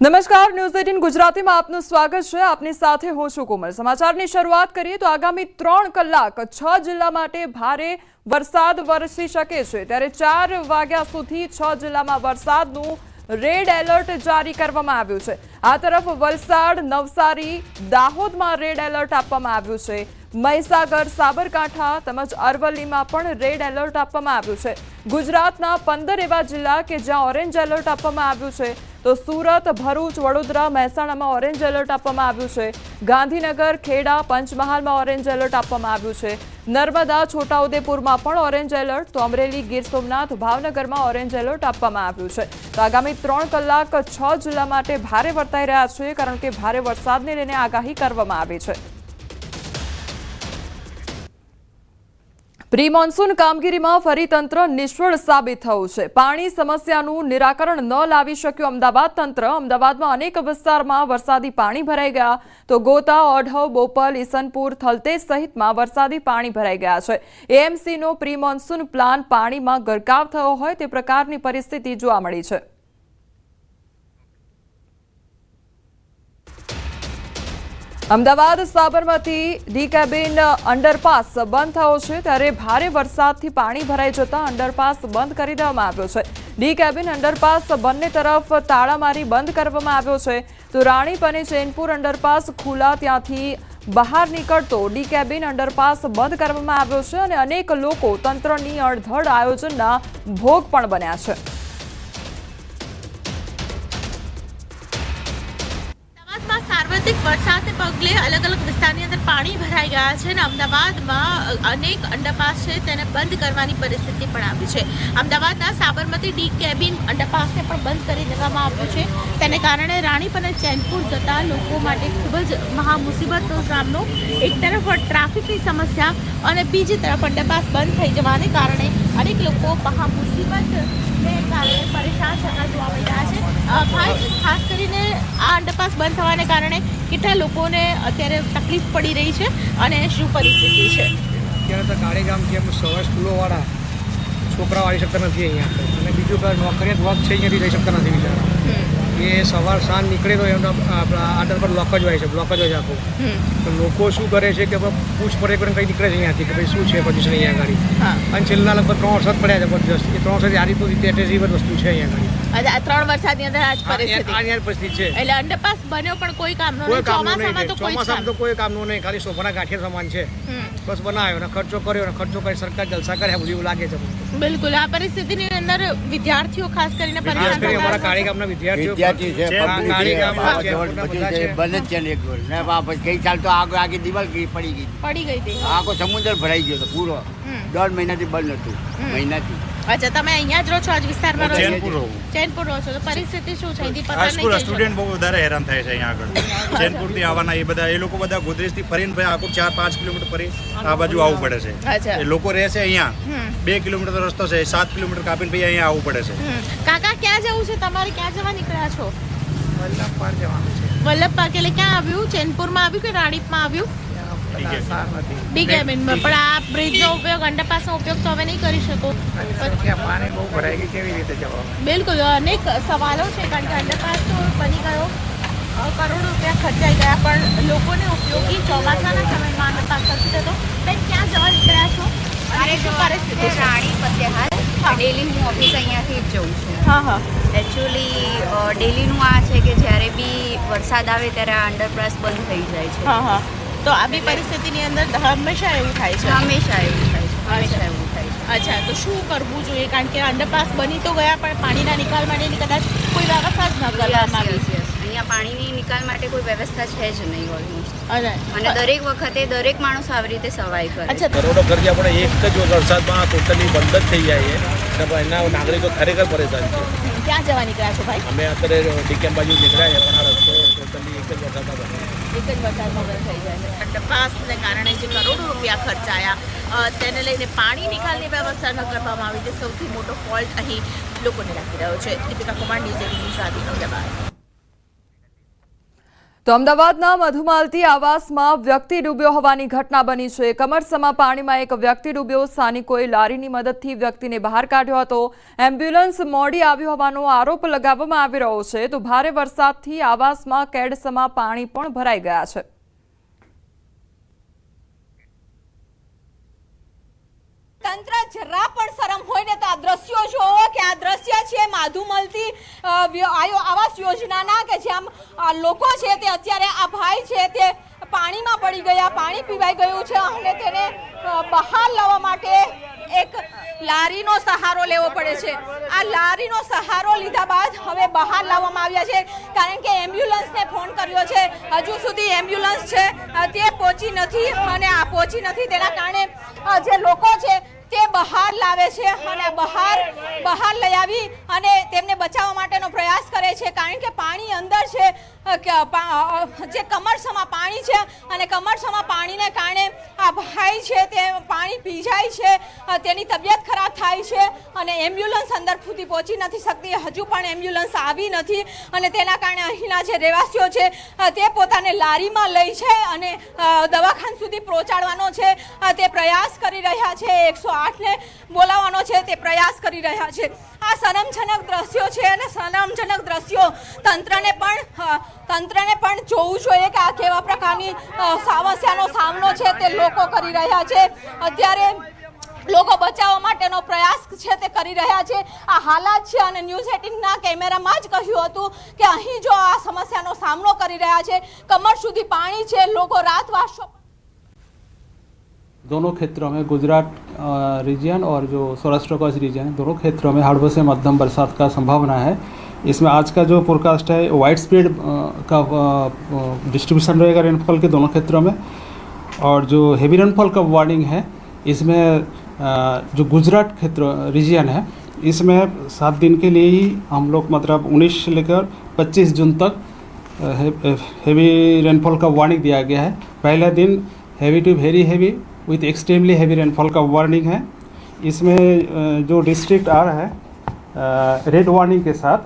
નમસ્કાર, ન્યૂઝ 18 ગુજરાતીમાં આપનું સ્વાગત છે। આપની સાથે હું છું કોમલ। સમાચારની શરૂઆત કરીએ તો આગામી 3 કલાક 6 જિલ્લા માટે ભારે વરસાદ વરસી શકે છે, ત્યારે 4 વાગ્યા સુધી 6 જિલ્લામાં વરસાદનું રેડ એલર્ટ જારી કરવામાં આવ્યું છે। આ તરફ વલસાડ, નવસારી, દાહોદમાં રેડ એલર્ટ આપવામાં આવ્યું છે। મહીસાગર, સાબરકાંઠા તેમજ અરવલ્લીમાં પણ રેડ એલર્ટ આપવામાં આવ્યું છે। ગુજરાતના 15 એવા જિલ્લા કે જ્યાં ઓરેન્જ એલર્ટ આપવામાં આવ્યું છે, તો સુરત, ભરૂચ, વડોદરા, મહેસાણામાં ઓરેન્જ એલર્ટ આપવામાં આવ્યું છે। ગાંધીનગર, ખેડા, પંચમહાલમાં ઓરેન્જ એલર્ટ આપવામાં આવ્યું છે। નર્મદા, છોટાઉદેપુરમાં પણ ઓરેન્જ એલર્ટ, તો અમરેલી, ગીર સોમનાથ, ભાવનગરમાં ઓરેન્જ એલર્ટ આપવામાં આવ્યું છે। તો આગામી 3 કલાક 6 જિલ્લા માટે ભારે વર્તાઈ રહ્યા છે, કારણ કે ભારે વરસાદને લઈને આગાહી કરવામાં આવી છે। પ્રી મોન્સૂન કામગીરીમાં ફરી તંત્ર નિષ્ફળ સાબિત થયું છે। પાણી સમસ્યાનું નિરાકરણ ન લાવી શક્યું અમદાવાદ તંત્ર। અમદાવાદમાં અનેક વિસ્તારમાં વરસાદી પાણી ભરાઈ ગયા, તો ગોતા, ઓઢવ, બોપલ, ઈસનપુર, થલતેજ સહિતમાં વરસાદી પાણી ભરાઈ ગયા છે। એએમસીનો પ્રી મોન્સૂન પ્લાન પાણીમાં ગરકાવ થયો હોય તે પ્રકારની પરિસ્થિતિ જોવા મળી છે। Ahmedabad Sabarmati D cabin underpass બંધ થયો છે, ત્યારે ભારે વરસાદથી પાણી ભરાઈ જતા અંડરપાસ બંધ કરી દેવામાં આવ્યો છે। ડી કેબિન અંડરપાસ બંને તરફ તાળા મારી બંધ કરવામાં આવ્યો છે, તો રાણીપ અને ચેનપુર અંડરપાસ ખુલ્લા, ત્યાંથી બહાર નીકળતો ડી કેબિન અંડરપાસ બંધ કરવામાં આવ્યો છે અને અનેક લોકો તંત્રની અડધડ આયોજનના ભોગ પણ બન્યા છે। સાર્વત્રિક વરસાદને પગલે અલગ અલગ વિસ્તારની અંદર પાણી ભરાઈ ગયા છે અને અમદાવાદમાં અનેક અંડરપાસ છે તેને બંધ કરવાની પરિસ્થિતિ પણ આવી છે। અમદાવાદના સાબરમતી ડી કેબિન અંડરપાસને પણ બંધ કરી દેવામાં આવ્યું છે, તેને કારણે રાણીપ અને ચેનપુર જતા લોકો માટે ખૂબ જ મહા મુસીબતનો સામનો। એક તરફ ટ્રાફિકની સમસ્યા અને બીજી તરફ અંડરપાસ બંધ થઈ જવાને કારણે અનેક લોકો મહા મુસીબતને કારણે પરેશાન થતા જોવા મળી રહ્યા છે। ખાસ કરીને આ અંડરપાસ બંધ થવાને કારણે કેટલા લોકોને અત્યારે તકલીફ પડી રહી છે અને શું પરિસ્થિતિ છે? અત્યારે તો કાળીગામ છે, સવાર સ્કૂલોવાળા છોકરાઓ આવી શકતા નથી અહીંયા, અને બીજું કે નોકરિયાત વર્ગ છે અહીંયાથી રહી શકતા નથી બિચારા। એ સવાર સાંજ નીકળે તો એમના આપણા આડર પર બ્લોક જ હોય છે, બ્લોક જ હોય છે આખું। તો લોકો શું કરે છે કે પૂછપરછ કરીને કંઈ નીકળે છે અહીંયાથી કે ભાઈ શું છે પોઝિશન અહીંયા આગળ, અને છેલ્લા લગભગ 3 વરસાદ પડ્યા જબરજસ્ત। એ 3 વરસાદ આ રીતનું એટેસિવ વસ્તુ છે અહીંયા આગળ। 3 વરસાદની અંદર આ પરિસ્થિતિ છે, એટલે અંડરપાસ બન્યો પણ કોઈ કામનો નહીં। ચોમાસામાં તો કોઈ કામનું નહીં, ખાલી સોફાના ગાંઠિયા સમાન છે, બસ બનાવ્યો ને ખર્ચો કર્યો ને ખર્ચો કરી સરકાર જલસા કરે એવું લાગે છે। બિલકુલ આ પરિસ્થિતિની અંદર વિદ્યાર્થીઓ ખાસ કરીને પરેશાન થતા અમારા કાળીગામના વિદ્યાર્થીઓ બંધ જ છે ને, એક કઈ ચાલ તો આગે દિવાલ પડી ગઈ હતી, આખો સમુદ્ર ભરાઈ ગયો હતો પૂરો। 1.5 મહિનાથી બંધ હતું, મહિનાથી। અચ્છા, તમે અહીંયા જ રહો છો? આજ વિસ્તારમાં ચેનપુર રહો છો, તો પરિસ્થિતિ શું છે? સ્ટુડન્ટ બહુ વધારે હેરાન થાય છે અહીંયા આગળ। ચેનપુરથી આવવાના એ લોકો બધા ગોદરેજથી ફરીને ભાઈ આખું 4-5 કિલોમીટર ફરી આ બાજુ આવવું પડે છે। એ લોકો રહે છે અહીંયા 2 કિલોમીટર રસ્તો છે, 7 કિલોમીટર કાપીને ભાઈ અહીંયા આવવું પડે છે। કાકા ક્યાં જવું છે તમારે? ક્યાં જવા નીકળ્યા છો? વલ્લભપાર જવાનું છે। વલ્લભપાર એટલે ક્યાં આવ્યું? ચેનપુરમાં આવ્યું કે રાણીપમાં આવ્યું? ડી કેબિનમાં। પણ આ બ્રિજનો ઉપયોગ, અંડરપાસનો ઉપયોગ તો હવે નહીં કરી શકો? પાણી બહુ ભરાઈ ગયું, કેવી રીતે જવાનું? બિલકુલ, અનેક સવાલો છે, કારણ કે અંડરપાસ તો બની ગયો, કરોડો રૂપિયા ખર્ચાઈ ગયા, પણ લોકોને ઉપયોગી ચોમાસાના સમયમાં અંડરપાસ નથી થતો। બેન, ક્યાં જવા નીકળ્યા છો? મારે શું પરિસ્થિતિ? રાણી ફતેહાલ, ડેલી હું ઓફિસ અહીંયાથી જ જઉં છું। એકચ્યુઅલી ડેલીનું આ છે કે જ્યારે બી વરસાદ આવે ત્યારે આ અંડરપાસ બંધ થઈ જાય છે। તો આ બી પરિસ્થિતિની અંદર હંમેશા એવું થાય છે? હંમેશા એવું થાય છે, હંમેશા એવું થાય છે। અચ્છા, તો શું કરવું જોઈએ? કારણ કે અંડરપાસ બની તો ગયા, પણ પાણીના નિકાલ માટેની કદાચ કોઈ વ્યવસ્થા જ ન કરવામાં આવી છે। અહીંયા પાણીની નિકાલ માટે કોઈ વ્યવસ્થા છે જ નહીં ઓલમોસ્ટ, અને દરેક વખતે દરેક માણસ આવી રીતે સવાઈ કરે। અચ્છા, કરોડો ખર્ચા પણ એક જ વરસાદમાં ટોટલી બંધ જ થઈ જાય છે, તો એના નાગરિકો ખરેખર પરેશાન છે। ક્યાં જવા નીકળ્યા છો ભાઈ? અમે અત્યારે ડીકેમ બાજુ નીકળ્યા છે, પણ આ રસ્તો ટોટલી એક જ વરસાદમાં બને, એક જ વરસાદમાં બંધ થઈ જાય છે। અંડરપાસને કારણે જે કરોડો રૂપિયા ખર્ચાયા, તેને લઈને પાણી નિકાલની વ્યવસ્થા ન કરવામાં આવી, તે સૌથી મોટો ફોલ્ટ અહીં લોકોને લાગી રહ્યો છે। દીપિકા કુમાર, ન્યૂઝ 18 ગુજરાતી, અમદાવાદ। તો અમદાવાદના મધુમાલતી આવાસમાં વ્યક્તિ ડૂબ્યો હોવાની ઘટના બની છે. કમરસમાં પાણીમાં એક વ્યક્તિ ડૂબ્યો. સ્થાનિકોએ લારીની મદદથી વ્યક્તિને બહાર કાઢ્યો હતો. એમ્બ્યુલન્સ મોડી આવ્યો હોવાનો આરોપ લગાવવામાં આવી રહ્યો છે. તો ભારે વરસાદથી આવાસમાં કેડસમાં પાણી પણ ભરાઈ ગયા છે. તંત્ર જરા પણ શરમ હોય ને તો આ દ્રશ્યો જોવો કે આ દ્રશ્ય છે મધુમાલતી આવાસ યોજનાના કે જ્યાં લોકો છે તે અત્યારે આ ભાઈ છે તે પાણીમાં પડી ગયા, પાણી પીવાઈ ગયું છે અને તેને બહાર લાવવા માટે એક લારીનો સહારો લેવો પડે છે. આ લારીનો સહારો લીધા બાદ હવે બહાર લાવવામાં આવ્યા છે, કારણ કે એમ્બ્યુલન્સને ફોન કર્યો છે. હજુ સુધી એમ્બ્યુલન્સ છે તે પહોંચી નથી અને આ પહોંચી નથી તેના કારણે જે લોકો છે તે બહાર લાવે છે અને બહાર લઈ આવી અને તેમને બચાવવા માટેનો પ્રયાસ કરે છે, કારણ કે પાણી અંદર છે, જે કમરસમાં પાણી છે અને કમરસમાં પાણીને કારણે આ ભાઈ છે તે પાણી પી જાય છે, તેની તબિયત ખરાબ થાય છે અને એમ્બ્યુલન્સ અંદર સુધી પહોંચી નથી શકતી. હજુ પણ એમ્બ્યુલન્સ આવી નથી અને તેના કારણે અહીંના જે રહેવાસીઓ છે તે પોતાને લારીમાં લઈ છે અને દવાખાના સુધી પહોંચાડવાનો છે તે પ્રયાસ કરી રહ્યા છે. 108ને બોલાવવાનો છે તે પ્રયાસ કરી રહ્યા છે. આ શરમજનક દ્રશ્યો છે અને શરમજનક દ્રશ્યો તંત્રને પણ જોવું જોઈએ કે આ કેવા પ્રકારની સમસ્યાનો સામનો છે તે લોકો કરી રહ્યા છે. અત્યારે લોકો બચાવવા માટેનો પ્રયાસ છે તે કરી રહ્યા છે. આ હાલાત છે અને ન્યૂઝ 18ના કેમેરામાં જ કહ્યું હતું કે અહીં જો આ સમસ્યાનો સામનો કરી રહ્યા છે, કમર સુધી પાણી છે, લોકો રાતવાસો दोनों क्षेत्रों में गुजरात रीजन और जो सौराष्ट्र कच्छ रीजन है, दोनों क्षेत्रों में हल्की से मध्यम बरसात का संभावना है. इसमें आज का जो फोरकास्ट है वाइड स्प्रेड का डिस्ट्रीब्यूशन रहेगा रेनफॉल के दोनों क्षेत्रों में. और जो हेवी रेनफॉल का वार्निंग है इसमें जो गुजरात क्षेत्र रीजन है इसमें 7 दिन के लिए ही हम लोग मतलब 19 से लेकर 25 जून तक हेवी रेनफॉल का वार्निंग दिया गया है. पहला दिन heavy to very heavy with extremely heavy rainfall का वार्निंग है. इसमें जो डिस्ट्रिक्ट आ रहा है रेड वार्निंग के साथ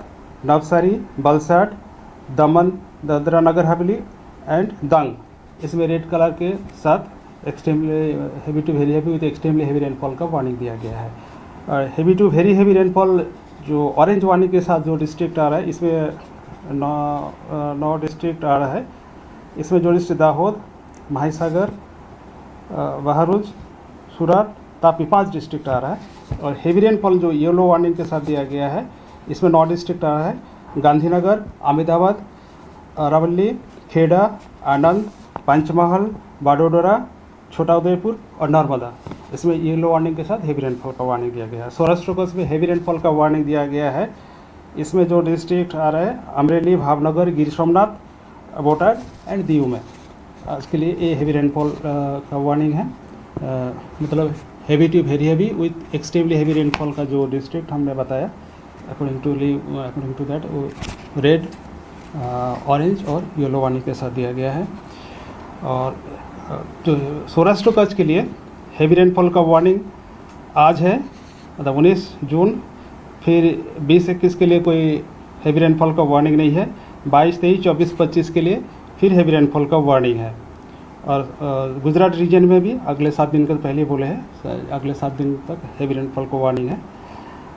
नवसारी, वलसाड, दमन, दादरा नगर हवेली एंड दंग, इसमें रेड कलर के साथ extremely heavy to very heavy with extremely heavy rainfall का वार्निंग दिया गया है. और heavy to very heavy rainfall जो ऑरेंज वार्निंग के साथ जो डिस्ट्रिक्ट आ रहा है इसमें 9 डिस्ट्रिक्ट आ रहा है. इसमें जो डिस्ट्रिक्ट दाहोद, महासागर, बहरोज, सूरत, तापी 5 डिस्ट्रिक्ट आ रहा है. और हेवी रेनफॉल जो येलो वार्निंग के साथ दिया गया है इसमें 9 डिस्ट्रिक्ट आ रहा है. गांधीनगर, अहमदाबाद, अरावली, खेड़ा, आनंद, पंचमहल, बाडोदरा, छोटा उदयपुर और नर्मदा, इसमें येलो वार्निंग के साथ हेवी रेनफॉल का वार्निंग दिया गया है. सौराष्ट्र कच्छ में हेवी रेनफॉल का वार्निंग दिया गया है. इसमें जो डिस्ट्रिक्ट आ रहा है अमरेली, भावनगर, गिर सोमनाथ, बोटाड एंड दीव में आज के लिए ये हेवी रेनफॉल का वार्निंग है. मतलब heavy to very heavy with extremely heavy rainfall का जो डिस्ट्रिक्ट हमने बताया अकॉर्डिंग टू दैट वो रेड, ऑरेंज और येलो वार्निंग के साथ दिया गया है. और जो सौराष्ट्र कच्छ के लिए हेवी रेनफॉल का वार्निंग आज है, मतलब 19 जून. फिर 20-21 के लिए कोई हेवी रेनफॉल का वार्निंग नहीं है. 22, 23, 24, 25 के लिए फिर हेवी रेनफॉल का वार्निंग है. और गुजरात रीजन में भी अगले 7 दिन का पहले बोले हैं, अगले 7 दिन तक हेवी रेनफॉल का वार्निंग है.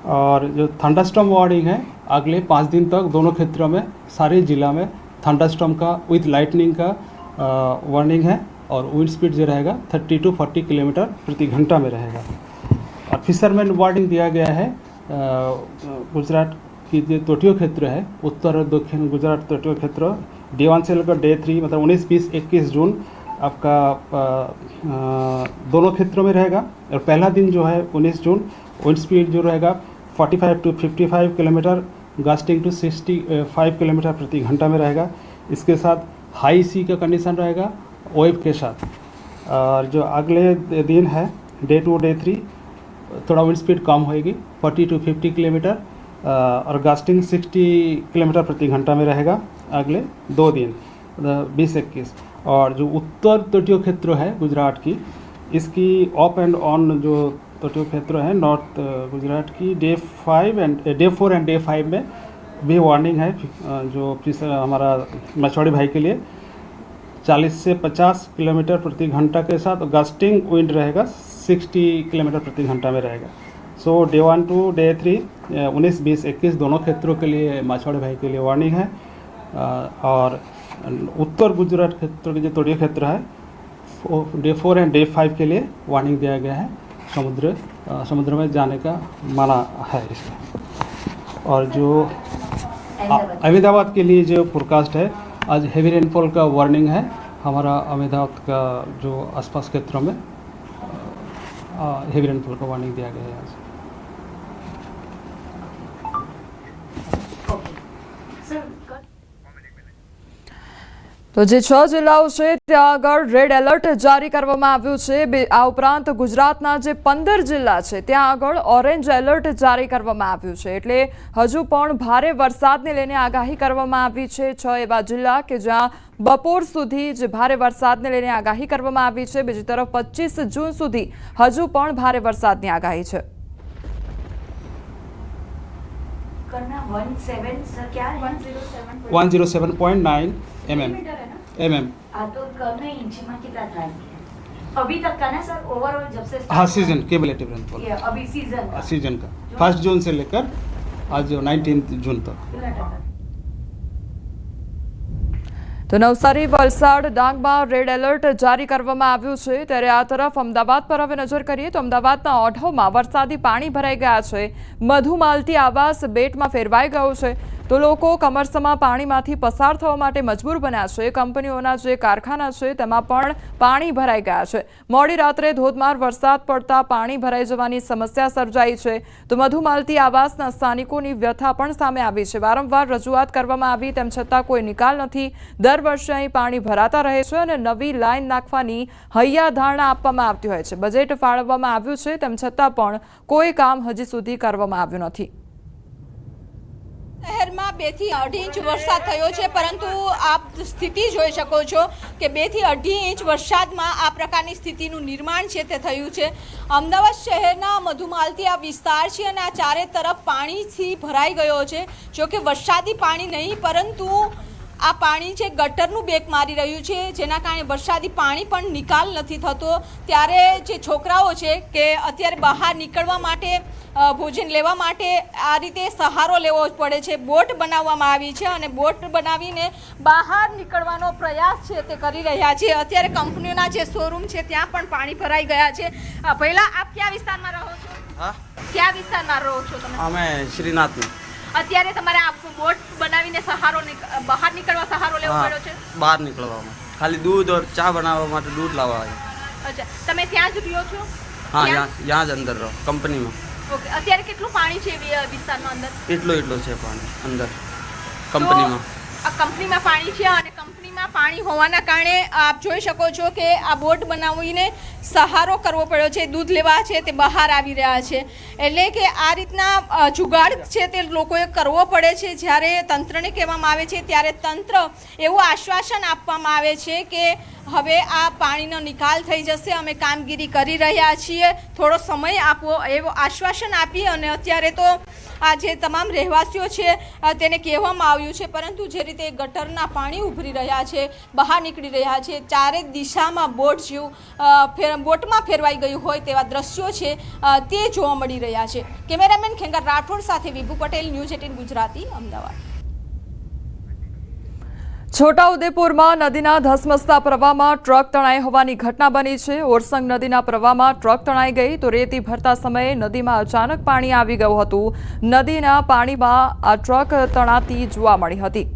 और जो थंडरस्टॉर्म वार्निंग है अगले 5 दिन तक दोनों क्षेत्रों में सारे जिला में थंडरस्टॉर्म का विथ लाइटनिंग का वार्निंग है. और विंड स्पीड जो रहेगा 30 to 40 किलोमीटर प्रति घंटा में रहेगा. और फिशरमैन वार्निंग दिया गया है. गुजरात की जो तटीय क्षेत्र है, उत्तर और दक्षिण गुजरात तटीय क्षेत्र, डे 1 से लेकर डे 3 मतलब 19, 20, 21 जून आपका दोनों क्षेत्रों में रहेगा. और पहला दिन जो है 19 जून विंड स्पीड जो रहेगा 45 to 55 kilometre, gusting to 65 kilometre प्रति घंटा में रहेगा. इसके साथ हाई सी का कंडीशन रहेगा वेव के साथ. और जो अगले दिन है डे 2, डे 3 थोड़ा विंड स्पीड कम होएगी 40 to 50 किलोमीटर और गस्टिंग 60 किलोमीटर प्रति घंटा में रहेगा अगले 2 दिन 20-21. और जो उत्तर तटीय क्षेत्र है गुजरात की, इसकी ऑफ एंड ऑन जो तटीय क्षेत्र है नॉर्थ गुजरात की डे 4 एंड डे 5 में भी वार्निंग है जो हमारा मछुआरे भाई के लिए 40 से 50 किलोमीटर प्रति घंटा के साथ गस्टिंग विंड रहेगा, 60 किलोमीटर प्रति घंटा में रहेगा। सो डे 1 टू डे 3 19, 20, 21 दोनों क्षेत्रों के लिए मछुआरे भाई के लिए वार्निंग है। और उत्तर गुजरात क्षेत्र के जो तटीय क्षेत्र है डे 4 एंड डे 5 के लिए वार्निंग दिया गया है, समुद्र में जाने का मना है इसमें। और जो अहमदाबाद के लिए जो फोरकास्ट है, आज हेवी रेनफॉल का वार्निंग है हमारा अहमदाबाद का जो आसपास क्षेत्रों में हेवी रेनफॉल का वार्निंग दिया गया है आज। તો જે 6 જિલ્લાઓ છે ત્યાં આગળ રેડ એલર્ટ જારી કરવામાં આવ્યું છે। આ ઉપરાંત ગુજરાતના જે 15 જિલ્લા છે ત્યાં આગળ ઓરેન્જ એલર્ટ જારી કરવામાં આવ્યું છે, એટલે હજુ પણ ભારે વરસાદને લઈને આગાહી કરવામાં આવી છે। 6 એવા જિલ્લા કે જ્યાં બપોર સુધી જે ભારે વરસાદને લઈને આગાહી કરવામાં આવી છે। બીજી તરફ 25 જૂન સુધી હજુ પણ ભારે વરસાદની આગાહી છે। 107.9 mm। अभी तक का ना सर ओवरऑल जब से हाँ सीजन क्यूमुलेटिव रेनफॉल अभी सीजन का 1 जून से लेकर आज 19 जून तक। તો નવસારી, વલસાડ, ડાંગમાં રેડ એલર્ટ જારી કરવામાં આવ્યું છે। ત્યારે આ તરફ અમદાવાદ પર હવે નજર કરીએ તો અમદાવાદના ઓઢવમાં વરસાદી પાણી ભરાઈ ગયા છે। મધુમાલતી આવાસ બેટમાં ફેરવાઈ ગયો છે તો લોકો કમરસમાં પાણીમાંથી પસાર થવા માટે મજબૂર બન્યા છે। કંપનીઓના જે કારખાના છે તેમાં પણ પાણી ભરાઈ ગયા છે। મોડી રાત્રે ધોધમાર વરસાદ પડતા પાણી ભરાઈ જવાની સમસ્યા સર્જાઈ છે તો મધુમાલતી આવાસના સ્થાનિકોની વ્યથા પણ સામે આવી છે। વારંવાર રજૂઆત કરવામાં આવી તેમ છતાં કોઈ નિકાલ નથી। દર વર્ષે અહીં પાણી ભરાતા રહે છે અને નવી લાઈન નાખવાની હૈયાધારણા આપવામાં આવતી હોય છે। બજેટ ફાળવવામાં આવ્યું છે તેમ છતાં પણ કોઈ કામ હજી સુધી કરવામાં આવ્યું નથી। શહેરમાં 2 થી 2.5 ઇંચ વરસાદ થયો છે, પરંતુ આપ સ્થિતિ જોઈ શકો છો કે 2 થી 2.5 ઇંચ વરસાદમાં આ પ્રકારની સ્થિતિનું નિર્માણ છે તે થયું છે। અમદાવાદ શહેરના મધુમાલતી આ વિસ્તાર છે અને આ ચારે તરફ પાણીથી ભરાઈ ગયો છે। જો કે વરસાદી પાણી નહીં, પરંતુ આ પાણી છે ગટરનું બેક મારી રહ્યું છે, જેના કારણે વરસાદી પાણી પણ નિકાલ નથી થતો। ત્યારે જે છોકરાઓ છે કે અત્યારે બહાર નીકળવા માટે ભોજન લેવા માટે આ રીતે સહારો લેવો પડે છે। બોટ બનાવવામાં આવી છે અને બોટ બનાવીને બહાર નીકળવાનો પ્રયાસ છે તે કરી રહ્યા છે। અત્યારે કંપનીઓના જે શોરૂમ છે ત્યાં પણ પાણી ભરાઈ ગયા છે। પહેલા આપ કયા વિસ્તારમાં રહો છો? હા, કયા વિસ્તારમાં રહો છો તમે? અમે શ્રીનાથમાં। અત્યારે તમારે આ બોટ બનાવીને સહારો બહાર નીકળવા સહારો લેવો પડ્યો છે? બહાર નીકળવામાં ખાલી दूध और ચા બનાવવા માટે दूध લાવવા આવ્યા। અચ્છા, તમે ત્યાં જ રહ્યો છો? હા, यहाँ જ અંદર રહો કંપનીમાં। ઓકે, અત્યારે કેટલું પાણી છે વિસ્તારમાં અંદર? એટલો છે પાણી અંદર કંપનીમાં। આ કંપનીમાં પાણી છે અને કંપનીમાં પાણી હોવાના કારણે આપ જોઈ શકો છો કે આ બોટ બનાવીને સહારો કરવો પડ્યો છે। દૂધ લેવા છે તે બહાર આવી રહ્યા છે, એટલે કે આ રીતના જુગાડ છે તે લોકોએ કરવો પડે છે। જ્યારે તંત્રને કહેવામાં આવે છે ત્યારે તંત્ર એવું આશ્વાસન આપવામાં આવે છે કે હવે આ પાણીનો નિકાલ થઈ જશે, અમે કામગીરી કરી રહ્યા છીએ, થોડો સમય આપો એવો આશ્વાસન આપી અને અત્યારે તો આ જે તમામ રહેવાસીઓ છે તેને કહેવામાં આવ્યું છે, પરંતુ જે રીતે ગટરના પાણી ઉભરી રહ્યા છે, બહાર નીકળી રહ્યા છે, ચારે દિશામાં બોટ જેવું બોટમાં ફેરવાઈ ગયું હોય તેવા દ્રશ્યો છે તે જોવા મળી રહ્યા છે। કેમેરામેન ખેંગાર રાઠોડ સાથે વિભુ પટેલ, ન્યૂઝ 18 ગુજરાતી, અમદાવાદ। છોટાઉદેપુરમાં નદીના ધસમસતા પ્રવાહમાં ટ્રક તણાઈ હોવાની ઘટના બની છે। ઓરસંગ નદીના પ્રવાહમાં ટ્રક તણાઈ ગઈ તો રેતી ભરતા સમયે નદીમાં અચાનક પાણી આવી ગયું હતું। નદીના પાણીમાં આ ટ્રક તણાતી જોવા મળી હતી।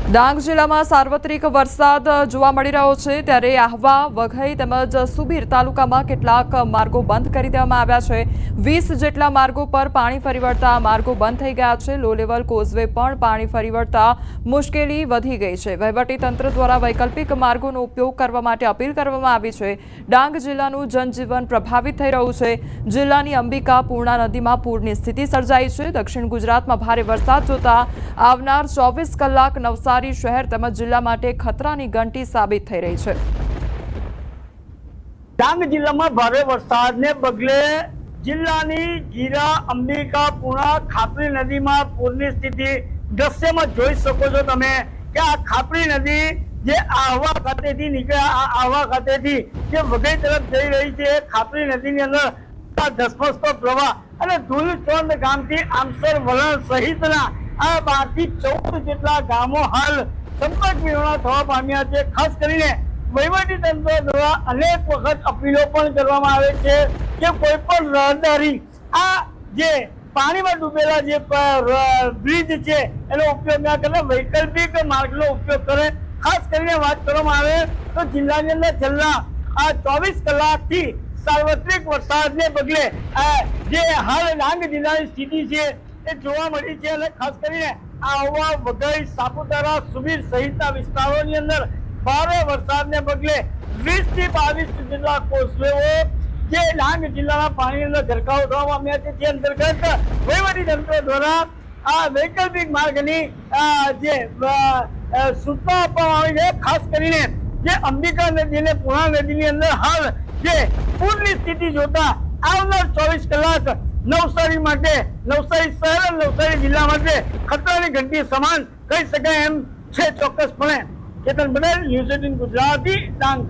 ડાંગ જિલ્લામાં સાર્વત્રિક વરસાદ જોવા મળી રહ્યો છે। ત્યારે આહવા, વઘઈ તેમજ સુબીર તાલુકામાં કેટલાક માર્ગો બંધ કરી દેવામાં આવ્યા છે। 20 જેટલા માર્ગો પર પાણી ફરી વળતા માર્ગો બંધ થઈ ગયા છે। લો લેવલ કોઝવે પણ પાણી ફરી વળતા મુશ્કેલી વધી ગઈ છે। વહીવટીતંત્ર દ્વારા વૈકલ્પિક માર્ગોનો ઉપયોગ કરવા માટે અપીલ કરવામાં આવી છે। ડાંગ જિલ્લાનું જનજીવન પ્રભાવિત થઈ રહ્યું છે। જિલ્લાની અંબિકા પૂર્ણા નદીમાં પૂરની સ્થિતિ સર્જાઈ છે। દક્ષિણ ગુજરાતમાં ભારે વરસાદ જોતા આવનાર 24 કલાક નવસારી શહેર તેમજ જિલ્લા માટે ખતરાની ઘંટી સાબિત થઈ રહી છે। ડાંગ જિલ્લામાં ભારે વરસાદને પગલે જિલ્લાની ગીરા, અંબિકા, પૂર્ણા, ખાપરી નદીમાં પૂરની સ્થિતિ દ્રશ્યમાં જોઈ શકો છો તમે કે આ ખાપરી નદી જે આહવા ખાતેથી નીકળે, આ આહવા ખાતેથી જે વઘઈ તરફ જઈ રહી છે, ખાપરી નદીની અંદર ધસમસતો પ્રવાહ અને ધૂલચોંદ ગામથી આમસર વલણ સહિતના આ 12 થી 14 જેટલા ગામો હાલ સંપર્ક વિહોણા થવા પામ્યા છે. ખાસ કરીને વહીવટી તંત્ર દ્વારા અનેક વખત અપીલો પણ કરવામાં આવે છે કે કોઈ પણ રહદારી આ જે પાણીમાં ડૂબેલા જે બ્રિજ છે એનો ઉપયોગ ના કરે, વૈકલ્પિક માર્ગનો ઉપયોગ કરે. ખાસ કરીને વાત કરવામાં આવે તો જિલ્લાની અંદર છેલ્લા આ 24 કલાકથી સાર્વત્રિક વરસાદને પગલે જે હાલ ડાંગ જિલ્લાની સ્થિતિ છે એ જોવા મળી છે. અને ખાસ કરીને આહવા, વઘઈ, સાપુતારા, સુબીર સહિતના વિસ્તારોની અંદર ભારે વરસાદને પગલે 20 થી 22 જેટલા કોઝવેઓ જે ડાંગ જિલ્લાના પાણીની અંદર ગરકાવ થવા પામ્યા છે. જે અંતર્ગત વહીવટી તંત્ર દ્વારા આ વૈકલ્પિક માર્ગની જે સૂચના આપવામાં આવી છે. ખાસ કરીને જે અંબિકા નદી અને પૂર્ણા નદીની અંદર હાલ જે પૂરની સ્થિતિ જોતા આવનાર 24 કલાક નવસારી માટે, નવસારી શહેર અને નવસારી જિલ્લા માટે ખતરાની ઘંટી સમાન કહી શકાય એમ છે ચોક્કસપણે. કેતન પટેલ, ન્યૂઝ 18 ગુજરાતી, ડાંગ.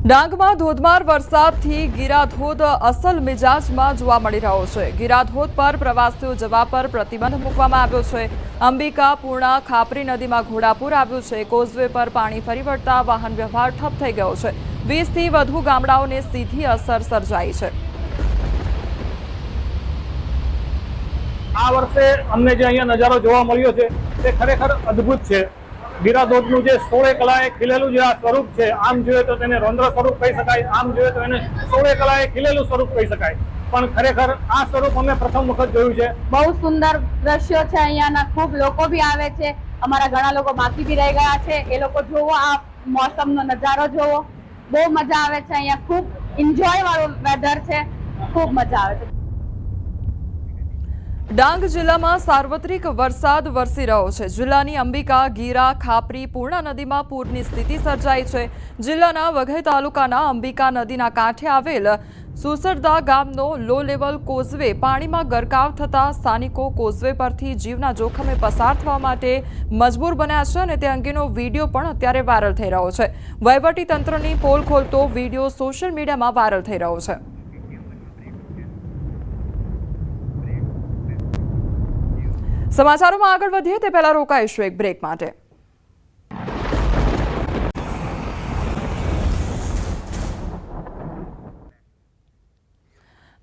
ડાંગમાં ધોધમાર વરસાદથી ગીરાધોધ અસલ મિજાજમાં જોવા મળી રહ્યો છે. ગીરાધોધ પર પ્રવાસીઓ જવા પર પ્રતિબંધ મૂકવામાં આવ્યો છે. અંબિકા, પૂર્ણા, ખાપરી નદીમાં ઘોડાપૂર આવ્યું છે. કોઝવે પર પાણી ફરી વળતા વાહન વ્યવહાર ઠપ થઈ ગયો છે. 20 થી વધુ ગામડાઓને સીધી અસર સર્જાઈ છે. આ વર્ષે અમને જે અહીંયા નજારો જોવા મળ્યો છે તે ખરેખર અદ્ભુત છે. ગીરાધોધનું જે 16 કલાએ ખીલેલું જે આ સ્વરૂપ છે, આમ જોઈએ તો તેને રૌદ્ર સ્વરૂપ કહી શકાય, આમ જોઈએ તો એને 16 કલાએ ખીલેલું સ્વરૂપ કહી શકાય. પણ ખરેખર આ સ્વરૂપ અમે પ્રથમ વખત જોયું છે. બહુ સુંદર દ્રશ્યો છે અહીંયાના. ખૂબ લોકો બી આવે છે. અમારા ઘણા લોકો બાકી બી રહી ગયા છે. એ લોકો જોવો, આ મોસમનો નજારો જોવો. બહુ મજા આવે છે અહીંયા. ખૂબ એન્જોય વાળું વેધર છે. ખૂબ મજા આવે છે. ડાંગ જિલ્લામાં સાર્વત્રિક વરસાદ વરસી રહ્યો છે. જિલ્લાની અંબિકા, ગીરા, ખાપરી, પૂર્ણા નદીમાં પૂરની સ્થિતિ સર્જાઈ છે. જિલ્લાના વઘઈ તાલુકાના અંબિકા નદીના કાંઠે આવેલ સુસરદા ગામનો લો લેવલ કોઝવે પાણીમાં ગરકાવ થતા સ્થાનિકો કોઝવે પરથી જીવના જોખમે પસાર થવા માટે મજબૂર બન્યા છે અને તે અંગેનો વિડીયો પણ અત્યારે વાયરલ થઈ રહ્યો છે. વહીવટી તંત્રની પોલ ખોલતો વિડીયો સોશિયલ મીડિયામાં વાયરલ થઈ રહ્યો છે. સમાચારોમાં આગળ વધીએ તે પહેલા રોકાઈશું એક બ્રેક માટે.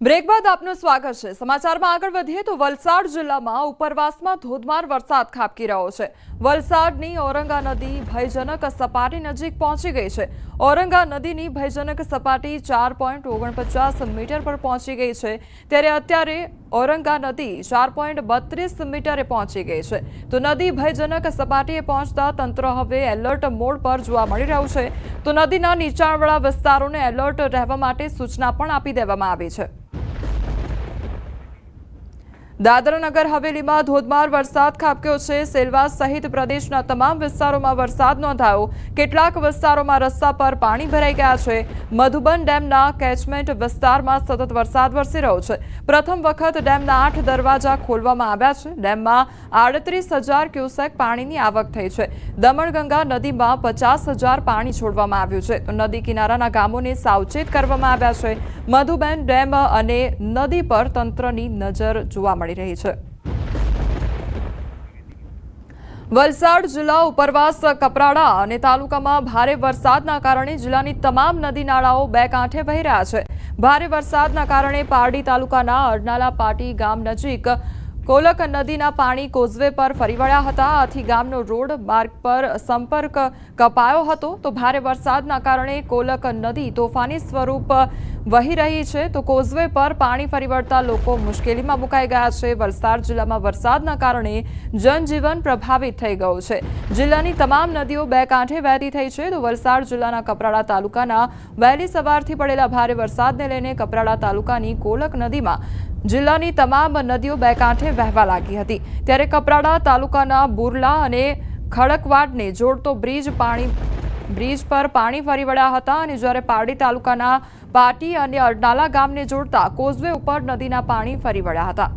બ્રેક બાદ આપનું સ્વાગત છે. સમાચારમાં આગળ વધીએ તો વલસાડ જિલ્લામાં ઉપરવાસમાં ધોધમાર વરસાદ ખાબકી રહ્યો છે. વલસાડની ઔરંગા નદી ભયજનક સપાટી નજીક પહોંચી ગઈ છે. ઔરંગા નદીની ભયજનક સપાટી 4.49 મીટર પર પહોંચી ગઈ છે. ત્યારે અત્યારે ઔરંગા નદી 4.32 મીટરે પહોંચી ગઈ છે. તો નદી ભયજનક સપાટીએ પહોંચતા તંત્ર હવે એલર્ટ મોડ પર જોવા મળી રહ્યું છે. તો નદીના નીચાણવાળા વિસ્તારોને એલર્ટ રહેવા માટે સૂચના પણ આપી દેવામાં આવી છે. દાદરા નગર હવેલીમાં ધોધમાર વરસાદ ખાબક્યો છે. સેલવાસ સહિત પ્રદેશના તમામ વિસ્તારોમાં વરસાદ નોંધાયો. કેટલાક વિસ્તારોમાં રસ્તા પર પાણી ભરાઈ ગયા છે. મધુબન ડેમના કેચમેન્ટ વિસ્તારમાં સતત વરસાદ વરસી રહ્યો છે. પ્રથમ વખત ડેમના 8 દરવાજા ખોલવામાં આવ્યા છે. ડેમમાં 38,000 ક્યુસેક પાણીની આવક થઈ છે. દમણગંગા નદીમાં 50,000 પાણી છોડવામાં આવ્યું છે. તો નદી કિનારાના ગામોને સાવચેત કરવામાં આવ્યા છે. મધુબન ડેમ અને નદી પર તંત્રની નજર જોવા મળી રહી છે. વલસાડ જિલ્લા ઉપરવાસ, કપરાડા અને તાલુકામાં ભારે વરસાદના કારણે જિલ્લાની તમામ નદી નાળાઓ બે કાંઠે વહી રહ્યા છે. ભારે વરસાદના કારણે પારડી તાલુકાના અરનાલા પાટી ગામ નજીક કોલક નદીના પાણી કોઝવે પર ફરી વળ્યા હતા. આથી ગામનો રોડ માર્ગ પર સંપર્ક કપાયો હતો. તો ભારે વરસાદના કારણે કોલક નદી તોફાની સ્વરૂપ વહી રહી છે. તો કોઝવે પર પાણી ફરી વળતા લોકો મુશ્કેલીમાં મુકાઈ ગયા છે. વલસાડ જિલ્લામાં વરસાદના કારણે જનજીવન પ્રભાવિત થઈ ગયું છે. જિલ્લાની તમામ નદીઓ બે કાંઠે વહેતી થઈ છે. તો વલસાડ જિલ્લાના કપરાડા તાલુકાના વહેલી સવારથી પડેલા ભારે વરસાદને લઈને કપરાડા તાલુકાની કોલક નદીમાં જિલ્લાની તમામ નદીઓ બે કાંઠે વહેવા લાગી હતી. ત્યારે કપરાડા તાલુકાના બુરલા અને ખડકવાડને જોડતો બ્રિજ પર પાણી ફરી વળ્યા હતા. અને જ્યારે પારડી તાલુકાના પાટી અને અરનાલા ગામને જોડતા કોઝવે ઉપર નદીના પાણી ફરી વળ્યા હતા.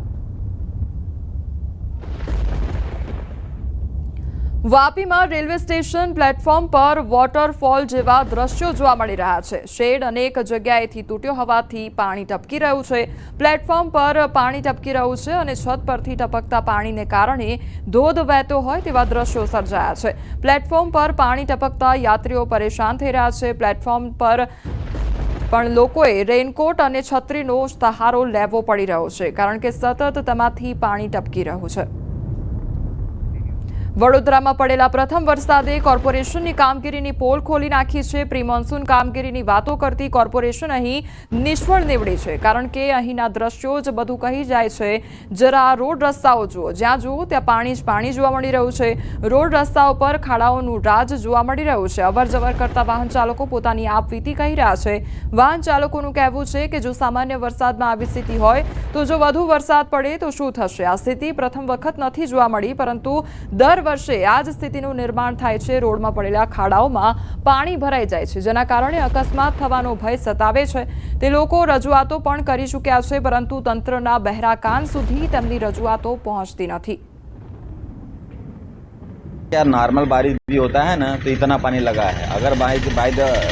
વાપીમાં રેલવે સ્ટેશન પ્લેટફોર્મ પર વોટરફોલ જેવા દ્રશ્યો જોવા મળી રહ્યા છે. શેડ અનેક જગ્યાએથી તૂટ્યો હોવાથી પાણી ટપકી રહ્યું છે. પ્લેટફોર્મ પર પાણી ટપકી રહ્યું છે અને છત પરથી ટપકતા પાણીને કારણે ધોધ વહેતો હોય તેવા દ્રશ્યો સર્જાયા છે. પ્લેટફોર્મ પર પાણી ટપકતા યાત્રીઓ પરેશાન થઈ રહ્યા છે. પ્લેટફોર્મ પર પણ લોકોએ રેઇનકોટ અને છત્રીનો સહારો લેવો પડી રહ્યો છે, કારણ કે સતત તેમાંથી પાણી ટપકી રહ્યું છે. વડોદરામાં પડેલા પ્રથમ વરસાદે કોર્પોરેશનની કામગીરીની પોલ ખોલી નાખી છે. પ્રી મોન્સૂન કામગીરીની વાતો કરતી કોર્પોરેશન અહીં નિષ્ફળ નીવડી છે, કારણ કે અહીંના દ્રશ્યો જ બધું કહી જાય છે. જરા રોડ રસ્તાઓ જુઓ, જ્યાં જુઓ ત્યાં પાણી જ પાણી જોવા મળી રહ્યું છે. રોડ રસ્તાઓ પર ખાડાઓનું રાજ જોવા મળી રહ્યું છે. અવરજવર કરતા વાહન ચાલકો પોતાની આપવીતી કહી રહ્યા છે. વાહન ચાલકોનું કહેવું છે કે જો સામાન્ય વરસાદમાં આવી સ્થિતિ હોય તો જો વધુ વરસાદ પડે તો શું થશે. આ સ્થિતિ પ્રથમ વખત નથી જોવા મળી, પરંતુ દર વર્ષે આ જ સ્થિતિનું નિર્માણ થાય છે. રોડમાં પડેલા ખાડાઓમાં પાણી ભરાઈ જાય છે, જેના કારણે અકસ્માત થવાનો ભય સતાવે છે. તે લોકો રજૂઆતો પણ કરી ચૂક્યા છે, પરંતુ તંત્રના બહેરા કાન સુધી તેમની રજૂઆતો પહોંચતી નથી. यार नॉर्मल बारिश भी होता है ना तो इतना पानी लगा है. अगर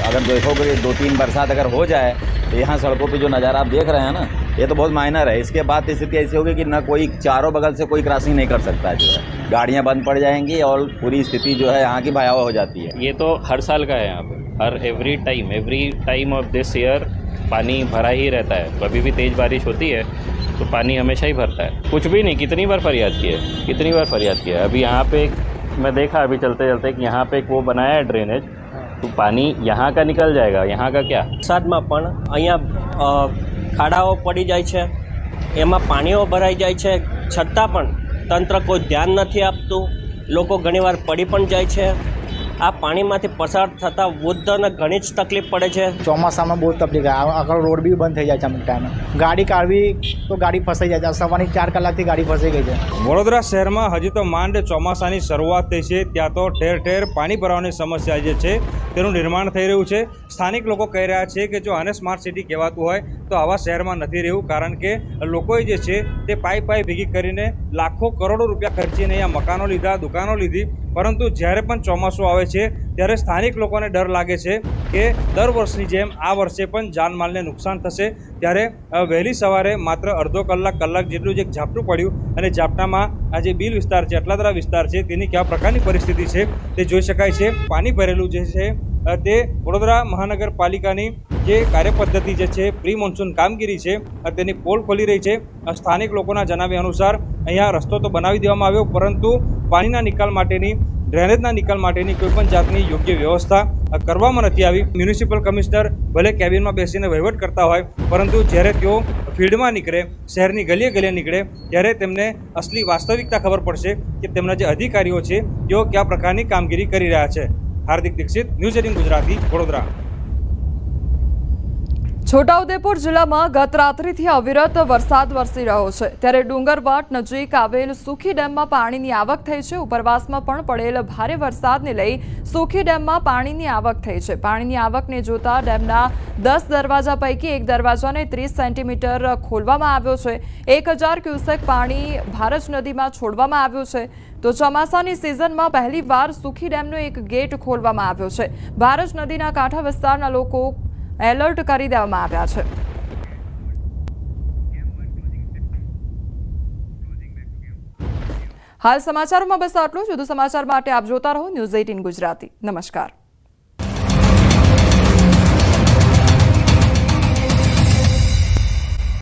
अगर देखोगे 2-3 बरसात अगर हो जाए तो यहाँ सड़कों पे जो नज़ारा आप देख रहे हैं ना, ये तो बहुत माइनर है. इसके बाद स्थिति ऐसी होगी कि ना कोई चारों बगल से कोई क्रॉसिंग नहीं कर सकता है. जो है गाड़ियाँ बंद पड़ जाएंगी और पूरी स्थिति जो है यहाँ की भयावह हो जाती है. ये तो हर साल का है यहाँ पे. हर every time of this year पानी भरा ही रहता है. कभी भी तेज़ बारिश होती है तो पानी हमेशा ही भरता है. कुछ भी नहीं, कितनी बार फरियाद की है. अभी यहाँ पे मैं देखा अभी चलते चलते कि यहाँ पे एक वो बनाया है ड्रेनेज, तो पानी यहाँ का निकल जाएगा. यहाँ का क्या, વરસાદમાં પણ અહીંયા ખાડાઓ પડી જાય છે, એમાં પાણીઓ ભરાઈ જાય છે, છતાં પણ તંત્ર કોઈ ધ્યાન નથી આપતું. લોકો ઘણીવાર પડી પણ જાય છે. આ પાણીમાંથી પસાર થતાં વૃદ્ધોને ઘણી જ તકલીફ પડે છે. ચોમાસામાં બહુ તકલીફ થાય. આગળ રોડ બી બંધ થઈ જાય છે અમુક ટાઈમે. ગાડી કાઢવી તો ગાડી ફસાઈ જાય છે. સવારની 4 કલાકથી ગાડી ફસાઈ ગઈ છે. વડોદરા શહેરમાં હજી તો માંડ ચોમાસાની શરૂઆત થઈ છે, ત્યાં તો ઠેર ઠેર પાણી ભરાવાની સમસ્યા જે છે તેનું નિર્માણ થઈ રહ્યું છે. સ્થાનિક લોકો કહી રહ્યા છે કે જો આને સ્માર્ટ સિટી કહેવાતું હોય તો આવા શહેરમાં નથી રહ્યું, કારણ કે લોકોએ જે છે તે પાઈ ભેગી કરીને લાખો કરોડો રૂપિયા ખર્ચીને અહીંયા મકાનો લીધા, દુકાનો લીધી, પરંતુ જ્યારે પણ ચોમાસું આવે છે ત્યારે સ્થાનિક લોકોને ડર લાગે છે કે દર વર્ષની જેમ આ વર્ષે પણ જાનમાલને નુકસાન થશે. ત્યારે વહેલી સવારે માત્ર અડધો કલાક જેટલું જ એક ઝાપટું પડ્યું, અને ઝાપટામાં આ જે બિલ વિસ્તાર છે, અટલાદરા વિસ્તાર છે, તેની કયા પ્રકારની પરિસ્થિતિ છે તે જોઈ શકાય છે. પાણી ભરેલું જે છે તે વડોદરા મહાનગરપાલિકાની જે કાર્યપદ્ધતિ જે છે, પ્રી મોન્સૂન કામગીરી છે, તેની પોલ ખોલી રહી છે. સ્થાનિક લોકોના જણાવ્યા અનુસાર અહીંયા રસ્તો તો બનાવી દેવામાં આવ્યો, પરંતુ પાણીના નિકાલ માટેની, ડ્રેનેજના નિકાલ માટેની કોઈપણ જાતની યોગ્ય વ્યવસ્થા કરવામાં નથી આવી. મ્યુનિસિપલ કમિશનર ભલે કેબિનમાં બેસીને વહીવટ કરતા હોય, પરંતુ જ્યારે તેઓ ફિલ્ડમાં નીકળે, શહેરની ગલીએ નીકળે, ત્યારે તેમને અસલી વાસ્તવિકતા ખબર પડશે કે તેમના જે અધિકારીઓ છે તેઓ કયા પ્રકારની કામગીરી કરી રહ્યા છે. હાર્દિક દીક્ષિત, ન્યૂઝ 18 ગુજરાતી, વડોદરા. છોટાઉદેપુર જિલ્લામાં ગત રાત્રિથી અવિરત વરસાદ વરસી રહ્યો છે, ત્યારે ડુંગરવાટ નજીક આવેલ સુખી ડેમમાં પાણીની આવક થઈ છે. ઉપરવાસમાં પણ પડેલ ભારે વરસાદને લઈ સુખી ડેમમાં પાણીની આવક થઈ છે. પાણીની આવકને જોતા ડેમના 10 દરવાજા પૈકી એક દરવાજાને 30 સેન્ટીમીટર ખોલવામાં આવ્યો છે. 1000 ક્યુસેક પાણી ભારજ નદીમાં છોડવામાં આવ્યું છે. તો ચોમાસાની સિઝનમાં પહેલીવાર સુખી ડેમનો એક ગેટ ખોલવામાં આવ્યો છે. ભારજ નદીના કાંઠા વિસ્તારના લોકો એલર્ટ કરી દેવામાં આવ્યા છે. હાલ સમાચારોમાં બસ આટલું જ. વધુ સમાચાર માટે આપ જોતા રહો ન્યૂઝ 18 ગુજરાતી. નમસ્કાર.